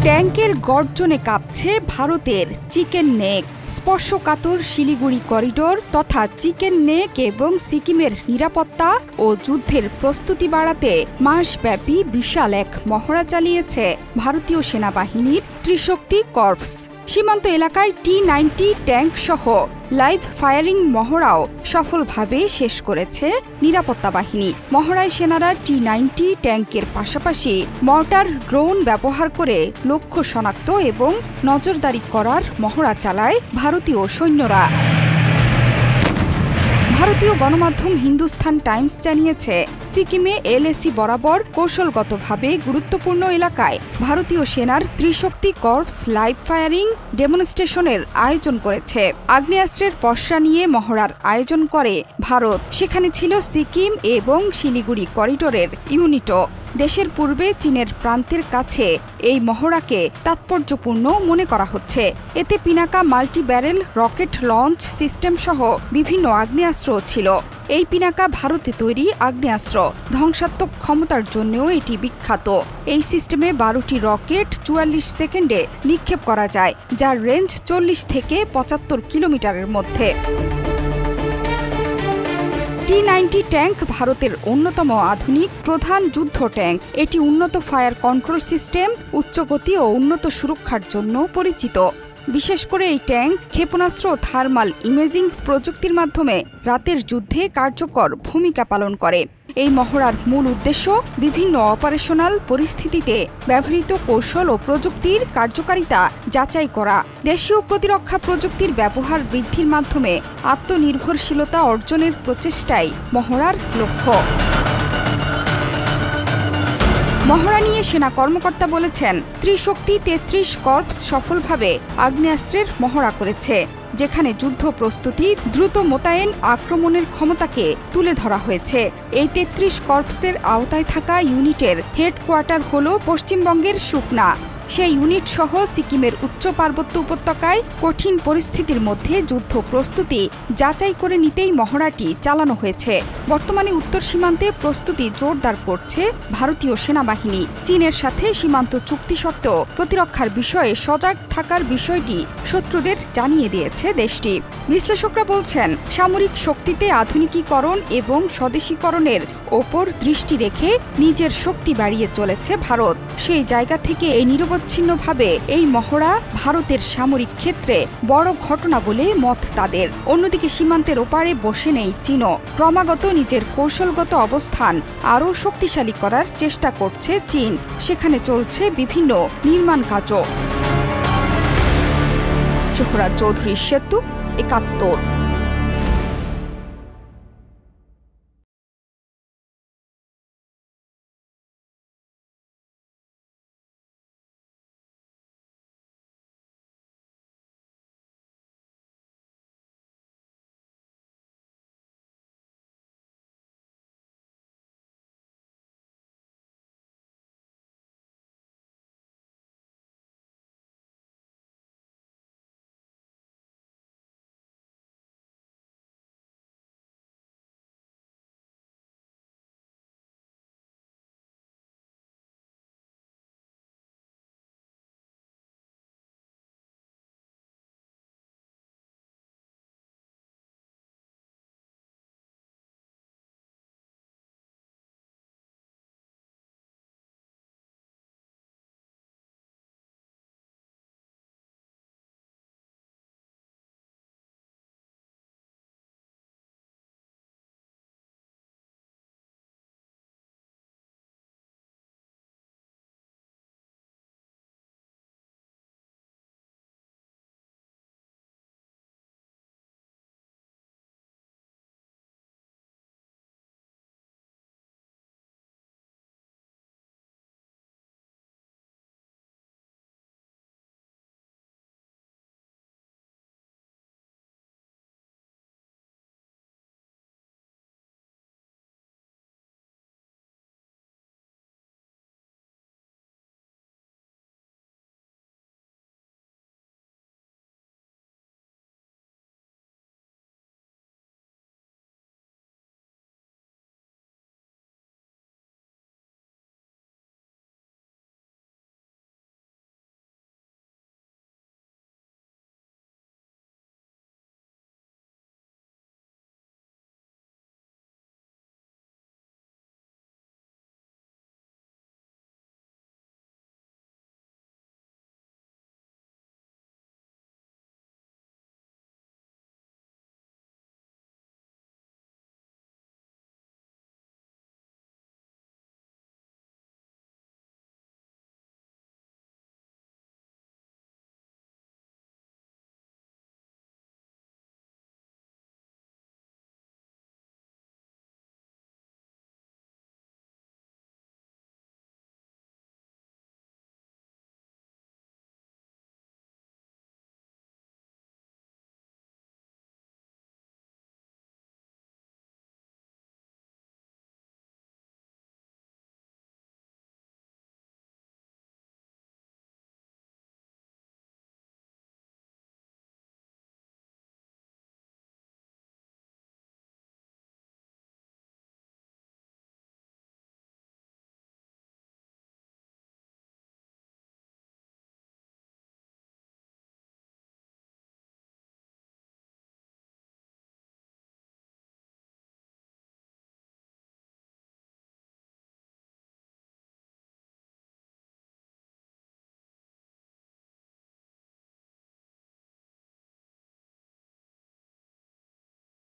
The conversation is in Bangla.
ট্যাঙ্কের গর্জনে কাঁপছে ভারতের চিকেন নেক। স্পর্শকাতর শিলিগুড়ি করিডোর তথা চিকেন নেক এবং সিকিমের নিরাপত্তা ও যুদ্ধের প্রস্তুতি বাড়াতে মাসব্যাপী বিশাল এক মহড়া চালিয়েছে ভারতীয় সেনাবাহিনীর ত্রিশক্তি কর্পস। সীমান্ত এলাকায় T-90 ট্যাঙ্ক সহ লাইভ ফায়ারিং মহড়াও সফলভাবে শেষ করেছে নিরাপত্তা বাহিনী। মহড়ায় সেনারা T-90 ট্যাঙ্কের পাশাপাশি মর্টার ড্রোন ব্যবহার করে লক্ষ্য শনাক্ত এবং নজরদারি করার মহড়া চালায় ভারতীয় সৈন্যরা। ভারতীয় গণমাধ্যম হিন্দুস্তান টাইমস জানিয়েছে, সিকিমে LAC বরাবর কৌশলগতভাবে গুরুত্বপূর্ণ এলাকায় ভারতীয় সেনার ত্রিশক্তি কর্পস লাইভ ফায়ারিং ডেমনস্ট্রেশনের আয়োজন করেছে। আগ্নেয়াস্ত্রের পসরা নিয়ে মহড়ার আয়োজন করে ভারত। সেখানে ছিল সিকিম এবং শিলিগুড়ি করিডোরের ইউনিটও। দেশের পূর্বে চীনের প্রান্তের কাছে এই মহড়াকে তাৎপর্যপূর্ণ মনে করা হচ্ছে। এতে Pinaka multi barrel rocket launch system সহ বিভিন্ন আগ্নেয়াস্ত্র ছিল। এই পিনাকা ভারতে তৈরি আগ্নেয়াস্ত্র। ধ্বংসাত্মক ক্ষমতার জন্যও এটি বিখ্যাত। এই সিস্টেমে 12টি রকেট 44 সেকেন্ডে নিক্ষেপ করা যায়, যার রেঞ্জ 40 থেকে 75 কিলোমিটারের মধ্যে। T-90 ট্যাঙ্ক ভারতের অন্যতম আধুনিক প্রধান যুদ্ধ ট্যাঙ্ক। এটি উন্নত ফায়ার কন্ট্রোল সিস্টেম, উচ্চগতি ও উন্নত সুরক্ষার জন্য পরিচিত। বিশেষ করে এই ট্যাঙ্ক ক্ষেপণাস্ত্র ও থার্মাল ইমেজিং প্রযুক্তির মাধ্যমে রাতের যুদ্ধে কার্যকর ভূমিকা পালন করে। এই মহড়ার মূল উদ্দেশ্য বিভিন্ন অপারেশনাল পরিস্থিতিতে ব্যবহৃত কৌশল ও প্রযুক্তির কার্যকারিতা যাচাই করা। দেশীয় প্রতিরক্ষা প্রযুক্তির ব্যবহার বৃদ্ধির মাধ্যমে আত্মনির্ভরশীলতা অর্জনের প্রচেষ্টাই মহড়ার লক্ষ্য। মহড়া নিয়ে সেনা কর্মকর্তা বলেছেন, ত্রিশক্তি 33 কর্পস সফলভাবে আগ্নেয়াস্ত্রের মহড়া করেছে, যেখানে যুদ্ধ প্রস্তুতি, দ্রুত মোতায়েন, আক্রমণের ক্ষমতাকে তুলে ধরা হয়েছে। এই 33 কর্পসের আওতায় থাকা ইউনিটের হেডকোয়ার্টার হল পশ্চিমবঙ্গের সুকনা। সেই ইউনিট সহ সিকিমের উচ্চ পার্বত্য উপত্যকায় কঠিন পরিস্থিতির মধ্যে যুদ্ধ প্রস্তুতি যাচাই করে নিতেই মহড়াটি চালানো হয়েছে। বর্তমানে উত্তর সীমান্তে প্রস্তুতি জোরদার করছে ভারতীয় সেনাবাহিনী। চীনের সাথে সীমান্ত চুক্তি সত্ত্বেও প্রতিরক্ষার বিষয়ে সজাগ থাকার বিষয়টি শত্রুদের জানিয়ে দিয়েছে দেশটি। বিশ্লেষকরা বলছেন, সামরিক শক্তিতে আধুনিকীকরণ এবং স্বদেশীকরণের ওপর দৃষ্টি রেখে নিজের শক্তি বাড়িয়ে চলেছে ভারত। সেই জায়গা থেকে এই নিরবচ্ছিন্নভাবে এই মহড়া ভারতের সামরিক ক্ষেত্রে বড় ঘটনা বলে মত তাদের। অন্যদিকে সীমান্তের ওপারে বসে নেই চীনও। ক্রমাগত নিজের কৌশলগত অবস্থান আরও শক্তিশালী করার চেষ্টা করছে চীন। সেখানে চলছে বিভিন্ন নির্মাণ কাজও। জোহরা চৌধুরী সেতু, ৭১।